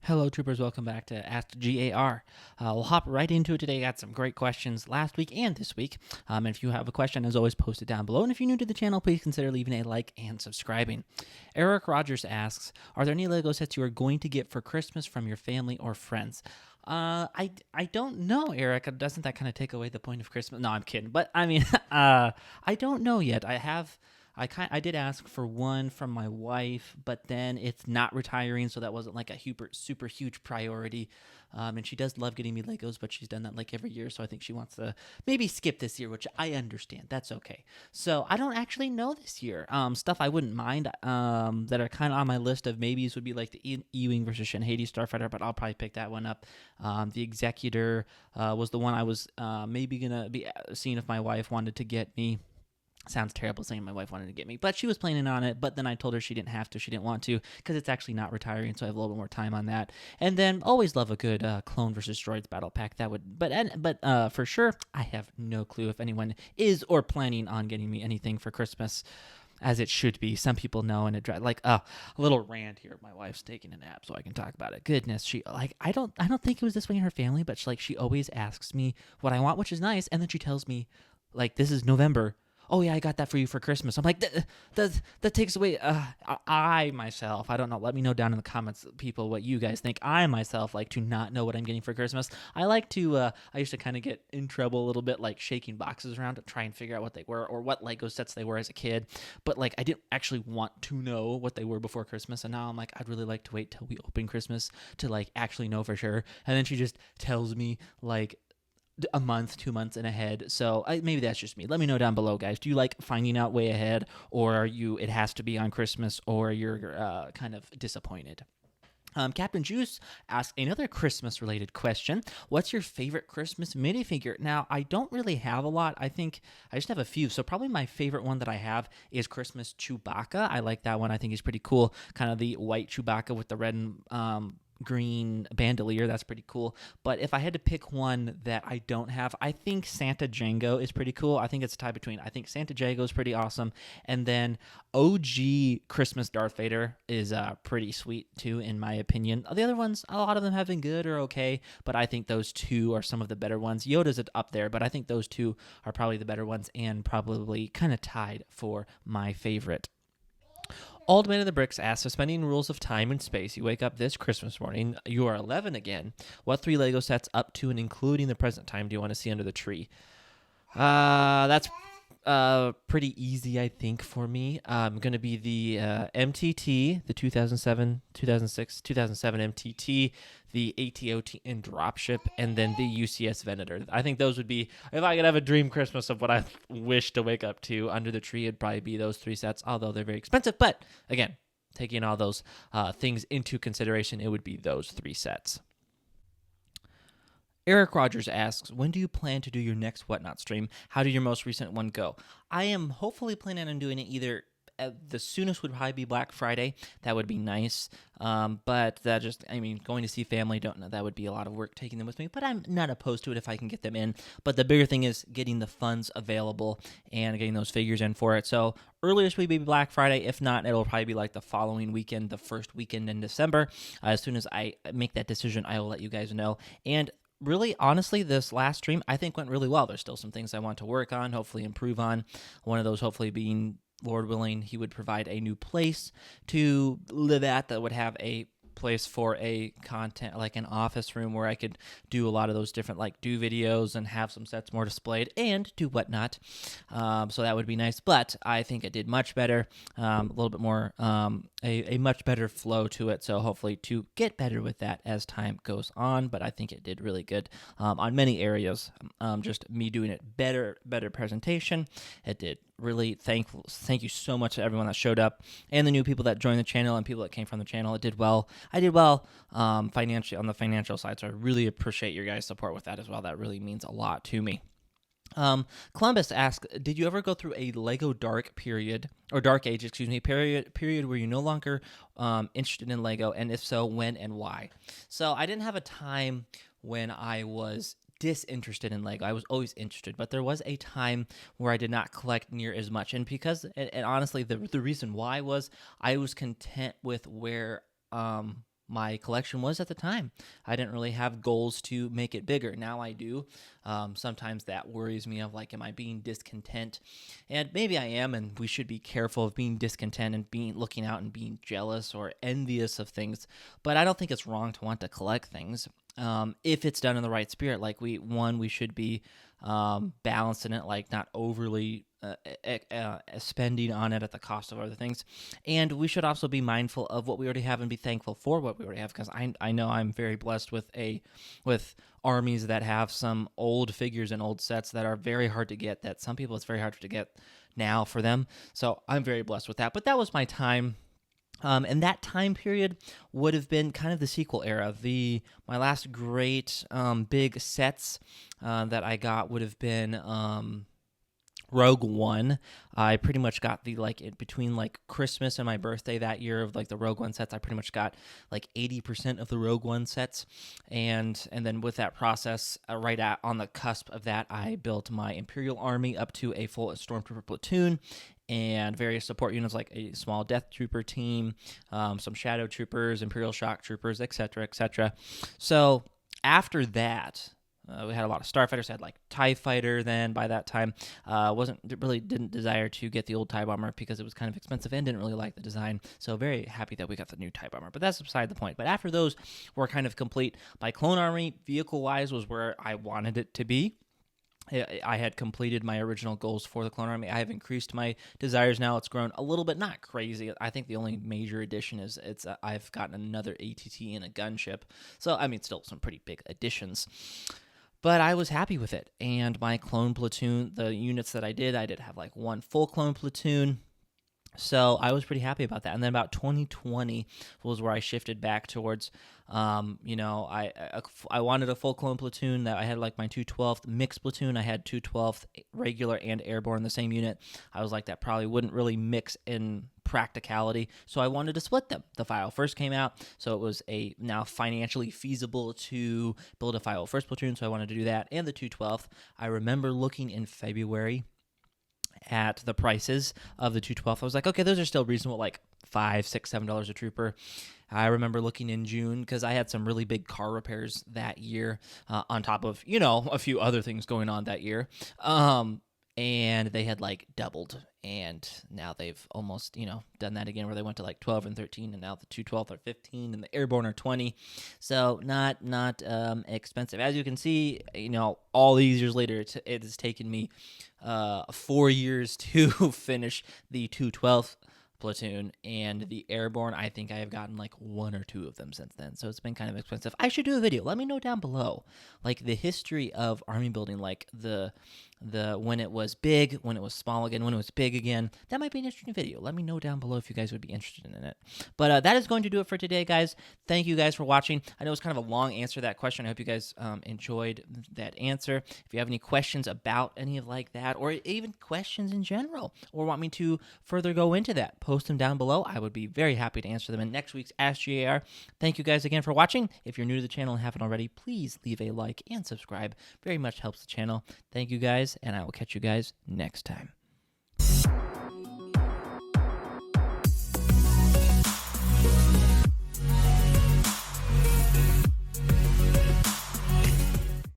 Hello, troopers. Welcome back to Ask G.A.R. We'll hop right into it today. Got some great questions last week and this week. And if you have a question, as always, post it down below. And if you're new to the channel, please consider leaving a like and subscribing. Eric Rogers asks, are there any Lego sets you are going to get for Christmas from your family or friends? I don't know, Eric. Doesn't that kind of take away the point of Christmas? No, I'm kidding. But I mean, I don't know yet. I did ask for one from my wife, but then it's not retiring, so that wasn't like a super huge priority. And she does love getting me Legos, but she's done that like every year, so I think she wants to maybe skip this year, which I understand. That's okay. So I don't actually know this year. Stuff I wouldn't mind that are kind of on my list of maybes would be like the Ewing versus Shinhadi Starfighter, but I'll probably pick that one up. The Executor was the one I was maybe gonna be seeing if my wife wanted to get me. Sounds terrible saying my wife wanted to get me, but she was planning on it. But then I told her she didn't have to, she didn't want to, because it's actually not retiring, so I have a little bit more time on that. And then always love a good Clone versus Droids battle pack. That would, but for sure, I have no clue if anyone is or planning on getting me anything for Christmas, as it should be. Some people know, and it like a little rant here. My wife's taking a nap, so I can talk about it. Goodness, she like I don't think it was this way in her family, but she always asks me what I want, which is nice, and then she tells me like this is November. Oh yeah, I got that for you for Christmas. I'm like, that takes away. I myself, I don't know. Let me know down in the comments, people, what you guys think. I myself like to not know what I'm getting for Christmas. I like to. I used to kind of get in trouble a little bit, like shaking boxes around to try and figure out what they were or what Lego sets they were as a kid. But like, I didn't actually want to know what they were before Christmas, and now I'm like, I'd really like to wait till we open Christmas to like actually know for sure. And then she just tells me like a month, 2 months in ahead. So maybe that's just me. Let me know down below, guys. Do you like finding out way ahead, or are you? It has to be on Christmas, or you're kind of disappointed. Captain Juice asked another Christmas-related question. What's your favorite Christmas minifigure? Now, I don't really have a lot. I think I just have a few. So probably my favorite one that I have is Christmas Chewbacca. I like that one. I think he's pretty cool. Kind of the white Chewbacca with the red and green bandolier. That's pretty cool. But if I had to pick one that I don't have, I think Santa Django is pretty cool. I think it's a tie between, I think Santa Django is pretty awesome, and then OG Christmas Darth Vader is pretty sweet too, in my opinion. The other ones, a lot of them have been good or okay, but I think those two are some of the better ones. Yoda's up there, but I think those two are probably the better ones, and probably kind of tied for my favorite. Old Man of the Bricks asks, suspending rules of time and space, you wake up this Christmas morning, you are 11 again. What three Lego sets up to and including the present time do you want to see under the tree? That's pretty easy, I think, for me. Going to be the MTT, the 2007, 2006, 2007 MTT, the ATOT and Dropship, and then the UCS Venator. I think those would be, if I could have a dream Christmas of what I wish to wake up to under the tree, it'd probably be those three sets, although they're very expensive. But again, taking all those things into consideration, it would be those three sets. Eric Rogers asks, when do you plan to do your next Whatnot stream? How did your most recent one go? I am hopefully planning on doing it either the soonest would probably be Black Friday. That would be nice. But that just, I mean, going to see family, don't know, that would be a lot of work taking them with me, but I'm not opposed to it if I can get them in. But the bigger thing is getting the funds available and getting those figures in for it. So earliest would be Black Friday. If not, it'll probably be like the following weekend, the first weekend in December. As soon as I make that decision, I will let you guys know. And really, honestly, this last stream I think went really well. There's still some things I want to work on, hopefully improve on. One of those hopefully being, Lord willing, he would provide a new place to live at that would have a place for a content, like an office room where I could do a lot of those different, like do videos and have some sets more displayed and do whatnot. So that would be nice, but I think it did much better, a little bit more, a much better flow to it. So hopefully to get better with that as time goes on, but I think it did really good on many areas. Just me doing it better presentation. It did really thank you so much to everyone that showed up and the new people that joined the channel and people that came from the channel. It did well. I did well financially on the financial side, so I really appreciate your guys' support with that as well. That really means a lot to me. Columbus asked, did you ever go through a Lego Dark period, or Dark Age, excuse me, period where you're no longer interested in Lego, and if so, when and why? So I didn't have a time when I was disinterested in Lego. I was always interested, but there was a time where I did not collect near as much, and honestly, the reason why was I was content with where my collection was at the time. I didn't really have goals to make it bigger. Now I do. Sometimes that worries me of like, am I being discontent? And maybe I am, and we should be careful of being discontent and being looking out and being jealous or envious of things. But I don't think it's wrong to want to collect things. If it's done in the right spirit, like we should be balanced in it, like not overly spending on it at the cost of other things. And we should also be mindful of what we already have and be thankful for what we already have, because I know I'm very blessed with armies that have some old figures and old sets that are very hard to get, that some people it's very hard to get now for them. So I'm very blessed with that. But that was my time. And that time period would have been kind of the sequel era. My last great big sets that I got would have been Rogue One. I pretty much got the between like Christmas and my birthday that year of like the Rogue One sets. I pretty much got like 80% of the Rogue One sets, and then with that process, on the cusp of that, I built my Imperial Army up to a full Stormtrooper platoon and various support units like a small Death Trooper team, some Shadow Troopers, Imperial Shock Troopers, etc., etc. So after that, we had a lot of starfighters. Had like TIE Fighter then by that time. Didn't desire to get the old TIE Bomber because it was kind of expensive and didn't really like the design. So very happy that we got the new TIE Bomber. But that's beside the point. But after those were kind of complete, my clone army, vehicle-wise, was where I wanted it to be. I had completed my original goals for the clone army. I have increased my desires now. It's grown a little bit, not crazy. I think the only major addition is I've gotten another ATT and a gunship. So I mean, still some pretty big additions. But I was happy with it. And my clone platoon, the units that I did have like one full clone platoon. So I was pretty happy about that. And then about 2020 was where I shifted back towards, I wanted a full clone platoon that I had like my 212th mixed platoon. I had 212th regular and airborne in the same unit. I was like, that probably wouldn't really mix in practicality. So I wanted to split them. The file first came out, so it was now financially feasible to build a file first platoon. So I wanted to do that. And the 212th, I remember looking in February at the prices of the 212th. I was like, okay, those are still reasonable, like $5, $6, $7 a trooper. I remember looking in June because I had some really big car repairs that year, on top of a few other things going on that year. And they had like doubled, and now they've almost done that again, where they went to like 12 and 13, and now the 212 are 15 and the airborne are 20. So not expensive, as you can see. All these years later, it has taken me 4 years to finish the 212th platoon, and the airborne, I think I have gotten like one or two of them since then. So it's been kind of expensive. I should do a video. Let me know down below, like the history of army building, like the when it was big, when it was small again, when it was big again. That might be an interesting video. Let me know down below if you guys would be interested in it. But that is going to do it for today, guys. Thank you guys for watching. I know it's kind of a long answer to that question. I hope you guys enjoyed that answer. If you have any questions about any of like that, or even questions in general, or want me to further go into that, post them down below. I would be very happy to answer them in next week's Ask G.A.R. Thank you guys again for watching. If you're new to the channel and haven't already, please leave a like and subscribe. Very much helps the channel. Thank you guys, and I will catch you guys next time.